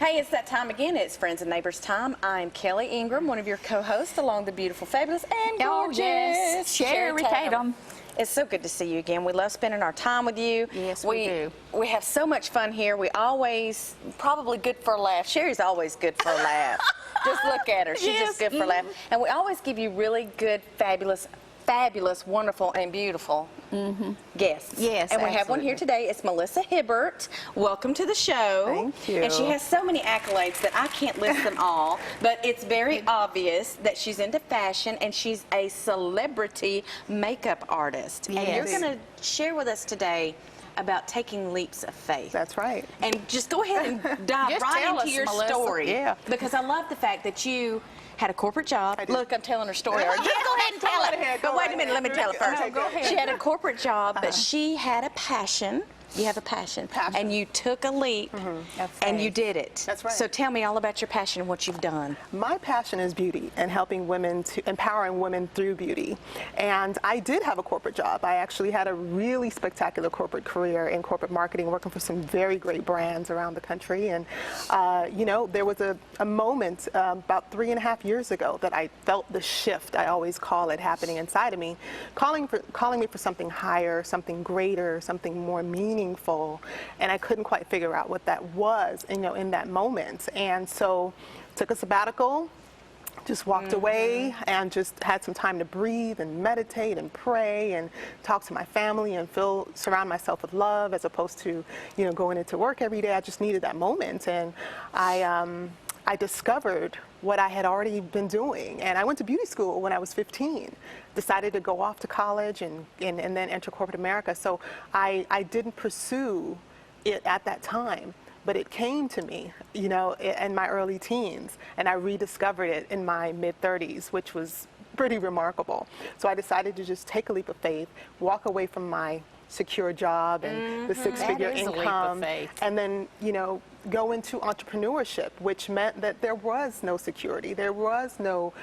Hey, it's that time again. It's Friends and Neighbors time. I'm Kelly Ingram, one of your co-hosts, along the beautiful, fabulous, and gorgeous Sherry Tatum. It's so good to see you again. We love spending our time with you. Yes, we do. We have so much fun here. We always, probably good for a laugh. Sherry's always good for a laugh. Just look at her. She's just good for a laugh. And we always give you really good, fabulous, wonderful, and beautiful guests. Yes, and we have one here today. It's Melissa Hibbert. Welcome to the show. Thank you. And she has so many accolades that I can't list them all, but it's very obvious that she's into fashion and she's a celebrity makeup artist. Yes. And you're going to share with us today about taking leaps of faith. That's right. And just go ahead and dive Just right tell into us, your Melissa. story. Yeah. Because I love the fact that you had a corporate job. Look, I'm telling her story. Just go ahead and tell Go it. ahead, But go wait a right minute, let me tell it first. Okay, go ahead. She had a corporate job, but she had a passion. You have a passion. And you took a leap, and you did it. That's right. So tell me all about your passion and what you've done. My passion is beauty and helping women, empowering women through beauty. And I did have a corporate job. I actually had a really spectacular corporate career in corporate marketing, working for some very great brands around the country. And, you know, there was a moment about 3.5 years ago that I felt the shift, I always call it, happening inside of me, calling me for something higher, something greater, something more meaningful. And I couldn't quite figure out what that was, you know, in that moment. And so took a sabbatical, just walked away and just had some time to breathe and meditate and pray and talk to my family and surround myself with love, as opposed to, you know, going into work every day. I just needed that moment. And I discovered what I had already been doing. And I went to beauty school when I was 15, decided to go off to college and then enter corporate America. So I didn't pursue it at that time, but it came to me, you know, in my early teens, and I rediscovered it in my mid-30s, which was pretty remarkable. So I decided to just take a leap of faith, walk away from my secure job and the six-figure income, and then, you know, go into entrepreneurship, which meant that there was no security, there was no,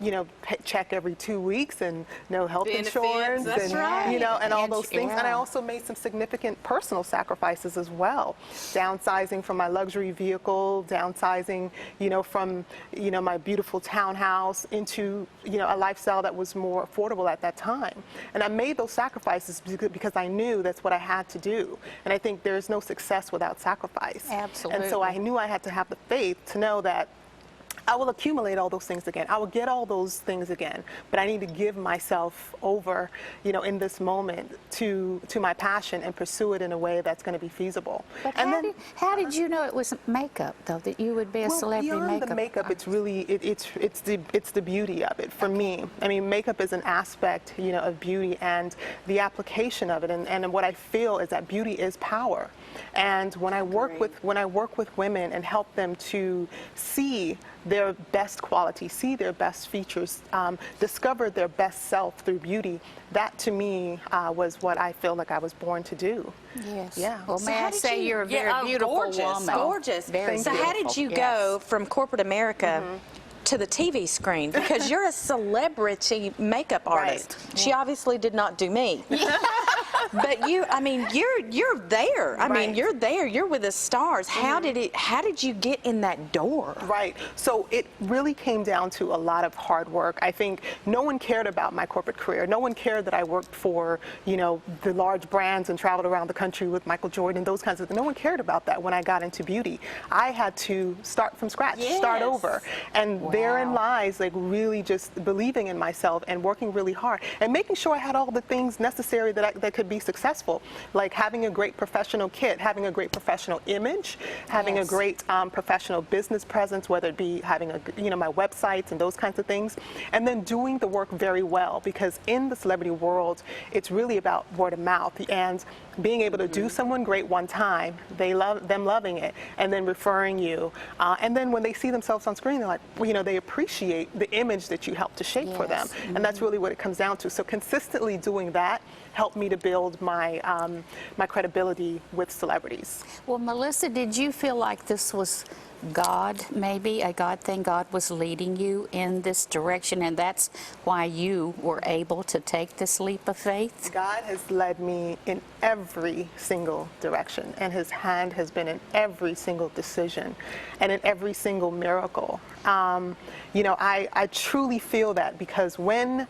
you know, check every 2 weeks and no health insurance, and you know, and all those things. And I also made some significant personal sacrifices as well, downsizing from my luxury vehicle, downsizing, you know, from, you know, my beautiful townhouse into, you know, a lifestyle that was more affordable at that time. And I made those sacrifices because I knew that's what I had to do. And I think there's no success without sacrifice. Absolutely. And so I knew I had to have the faith to know that I will accumulate all those things again. I will get all those things again, but I need to give myself over, you know, in this moment to my passion and pursue it in a way that's going to be feasible. But how did you know it was makeup, though, that you would be a celebrity beyond makeup the makeup, artist? it's really it's the beauty of it for me. I mean, makeup is an aspect, you know, of beauty and the application of it, and what I feel is that beauty is power. And when I work with women and help them to see their best quality, see their best features, discover their best self through beauty, that to me was what I feel like I was born to do. Yes. Yeah. Well, may I say you're a very beautiful woman. Gorgeous. Very So how did you go from corporate America to the TV screen? Because you're a celebrity makeup artist. Right. She obviously did not do me. But you, I mean, you're there. I mean, you're there. You're with the stars. How did you get in that door? Right. So it really came down to a lot of hard work. I think no one cared about my corporate career. No one cared that I worked for, you know, the large brands and traveled around the country with Michael Jordan, those kinds of things. No one cared about that when I got into beauty. I had to start from scratch, start over. And therein lies, like, really just believing in myself and working really hard and making sure I had all the things necessary that could be successful, like having a great professional kit, having a great professional image, having a great professional business presence, whether it be having my websites and those kinds of things, and then doing the work very well, because in the celebrity world, it's really about word of mouth and being able to do someone great one time, them loving it, and then referring you, and then when they see themselves on screen, they're like, well, you know, they appreciate the image that you helped to shape for them, and that's really what it comes down to. So consistently doing that helped me to build build my my credibility with celebrities. Well, Melissa, did you feel like this was God, maybe a God thing? God was leading you in this direction, and that's why you were able to take this leap of faith? God has led me in every single direction, and his hand has been in every single decision and in every single miracle. You know, I truly feel that, because when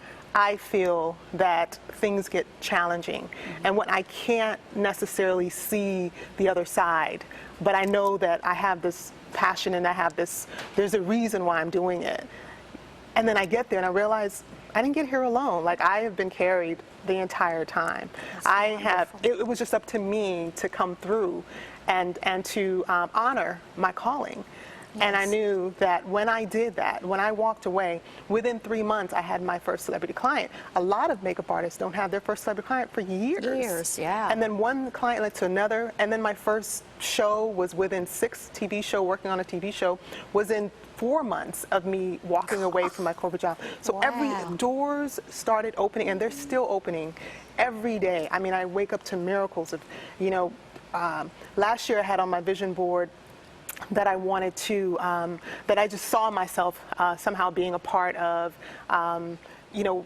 I feel that things get challenging and when I can't necessarily see the other side, but I know that I have this passion and I have this, there's a reason why I'm doing it. And then I get there and I realize I didn't get here alone. Like, I have been carried the entire time. It was just up to me to come through and to honor my calling. Yes. And I knew that when I did that, when I walked away, within 3 months, I had my first celebrity client. A lot of makeup artists don't have their first celebrity client for years. Years, yeah. And then one client led to another, and then my first show was within 6 TV show, working on a TV show, was in 4 months of me walking away from my corporate job. So wow. Every doors started opening, and they're still opening every day. I mean, I wake up to miracles of, you know, last year I had on my vision board that I wanted to, that I just saw myself somehow being a part of, you know,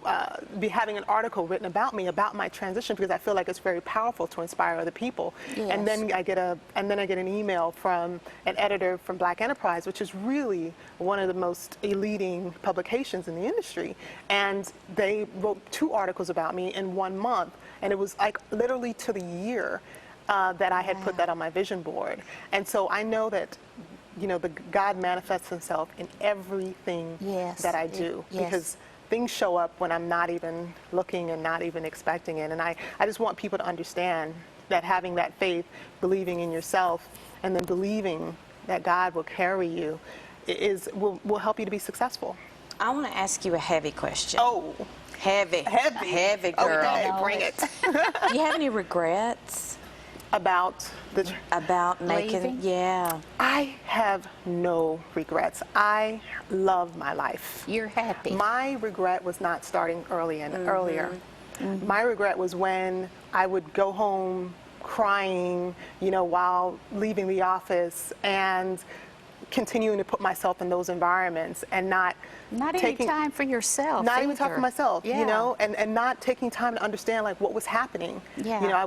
having an article written about me, about my transition, because I feel like it's very powerful to inspire other people. Yes. And then I get an email from an editor from Black Enterprise, which is really one of the most leading publications in the industry. And they wrote 2 articles about me in 1 month, and it was like literally to the year that I had put that on my vision board. And so I know that, you know, God manifests himself in everything yes. that I do, yes. because things show up when I'm not even looking and not even expecting it. And I just want people to understand that having that faith, believing in yourself, and then believing that God will carry you will help you to be regrets? I want to ask you a heavy question. Oh, Heavy, girl. okay, bring it. Do you have any regrets About making? Leaving? Yeah. I have no regrets. I love my life. You're happy. My regret was not starting earlier. Mm-hmm. My regret was when I would go home crying, you know, while leaving the office, and continuing to put myself in those environments and not any time for yourself. Not even time for myself, yeah. you know, and not taking time to understand like what was happening. Yeah. You know, I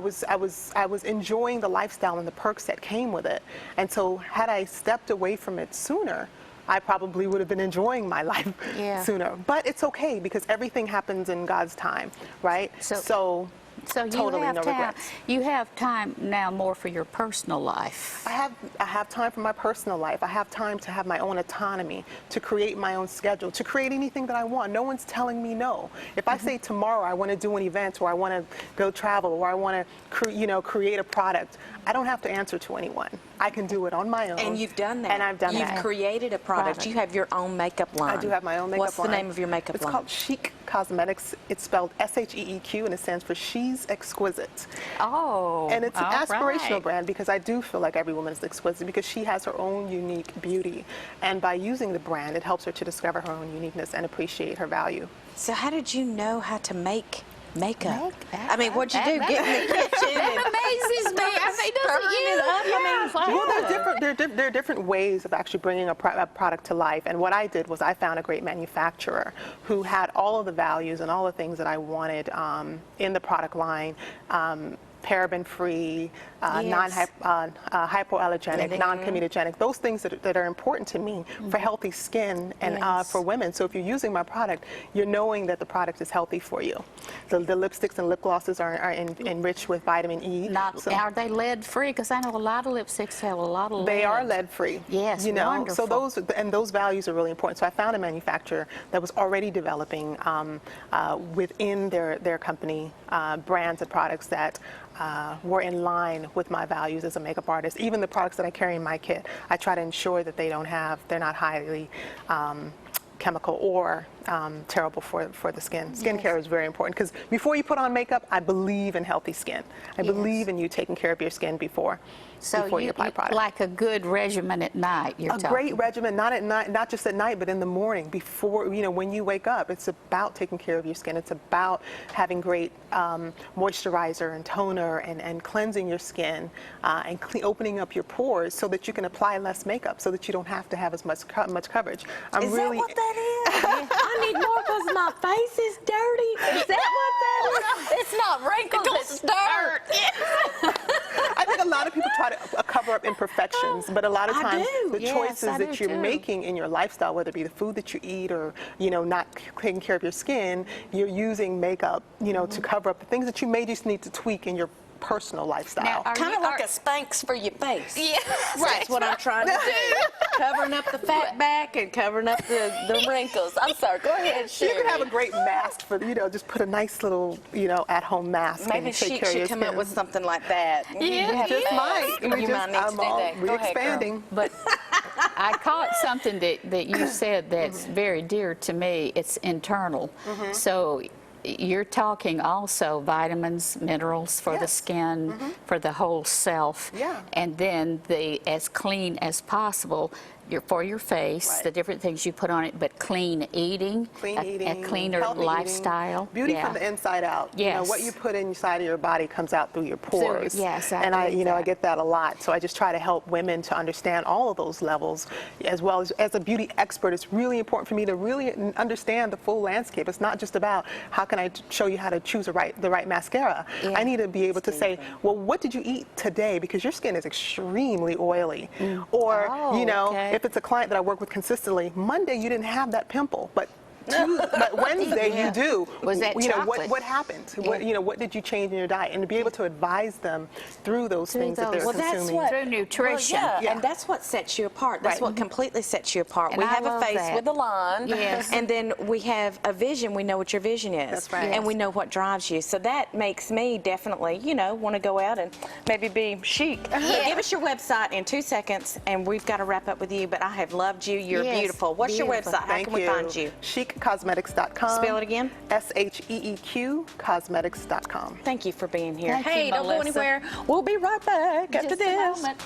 was enjoying the lifestyle and the perks that came with it. And so had I stepped away from it sooner, I probably would have been enjoying my life sooner. But it's okay, because everything happens in God's time, right? So you totally have no time. regrets. You have time now more for your personal life. I have time for my personal life. I have time to have my own autonomy, to create my own schedule, to create anything that I want. No one's telling me no. If I say tomorrow I want to do an event, or I want to go travel, or I want to create a product, I don't have to answer to anyone. I can do it on my own. And you've done that. And I've done that. You've created a product. You have your own makeup line. I do have my own makeup line. What's the name of your makeup line? It's called Chic Cosmetics. It's spelled SHEEQ, and it stands for She's Exquisite. Oh, And it's an all aspirational right. brand, because I do feel like every woman is exquisite, because she has her own unique beauty. And by using the brand, it helps her to discover her own uniqueness and appreciate her value. So how did you know how to make makeup? Make I mean, what'd you do? Get in the kitchen and Amazes me. I mean, doesn't you? Well, there are different ways of actually bringing a product to life. And what I did was I found a great manufacturer who had all of the values and all the things that I wanted in the product line. Paraben-free, hypoallergenic, non-comedogenic, those things that are important to me for healthy skin and for women. So if you're using my product, you're knowing that the product is healthy for you. The lipsticks and lip glosses are enriched with vitamin E. Are they lead-free? Because I know a lot of lipsticks have a lot of lead. They are lead-free. Yes, you know. wonderful. So those values are really important. So I found a manufacturer that was already developing within their company brands and products that were in line with my values as a makeup artist. Even the products that I carry in my kit, I try to ensure that they're not highly chemical or terrible for the skin. Skincare is very important because before you put on makeup, I believe in healthy skin. I believe in you taking care of your skin before you apply product. Like a good regimen at night, you're talking. Great regimen, not at night, not just at night, but in the morning before, when you wake up. It's about taking care of your skin. It's about having great moisturizer and toner and cleansing your skin and opening up your pores so that you can apply less makeup, so that you don't have to have as much coverage. Is that what that is? I need more because my face is dirty. Is that what that is? It's not wrinkles, it's dirt. I think a lot of people try to cover up imperfections, but a lot of I times do. the Yes, choices I do that you're too. making in your lifestyle, whether it be the food that you eat or not taking care of your skin, you're using makeup to cover up the things that you may just need to tweak in your personal lifestyle. Now, are Kind you- of like are- a Spanx for your face. Yeah. That's what I'm trying to do. Covering up the fat back and covering up the wrinkles. I'm sorry, go ahead, You Sherry. can have a great mask for, just put a nice little, at-home mask Maybe and take she care of your should come up skin. with something like that. Yeah, Just might. You might need to do that. We're Go ahead, girl. expanding. But I caught something that you said that's very dear to me. It's internal. So you're talking also vitamins, minerals for the Yes. skin, for the whole self. Yeah. And then as clean as possible for your face, Right. the different things you put on it, but clean eating, a cleaner healthy eating, lifestyle. beauty Yeah. from the inside out. Yes. What you put inside of your body comes out through your pores. yes, I and I believe that. get that a lot. So I just try to help women to understand all of those levels, as well as a beauty expert. It's really important for me to really understand the full landscape. It's not just about how can I show you how to choose the right mascara. Yeah. I need to be able to say, well, what did you eat today? Because your skin is extremely oily. Or Oh, okay. if it's a client that I work with consistently, Monday you didn't have that pimple, but Wednesday Yeah. you do. Was that chocolate? What happened? Yeah. What did you change in your diet? And to be able to advise them through those things that they're Well, that's consuming. what- Through nutrition. Well, Yeah. And that's what sets you apart. That's Right. what completely sets you apart. And we I have a love face that. With a line. Yes. and then we have a vision. We know what your vision is. That's right. And we know what drives you. So that makes me definitely, want to go out and maybe be chic. But give us your website in 2 seconds, and we've got to wrap up with you. But I have loved you. You're Yes, beautiful. What's your beautiful. website? How Thank can we find you? ChicCosmetics.com. Spell it again. SHEEQ Cosmetics.com. Thank you for being here. Thank you, hey, don't go Melissa. anywhere. We'll be right back after Just a this. moment.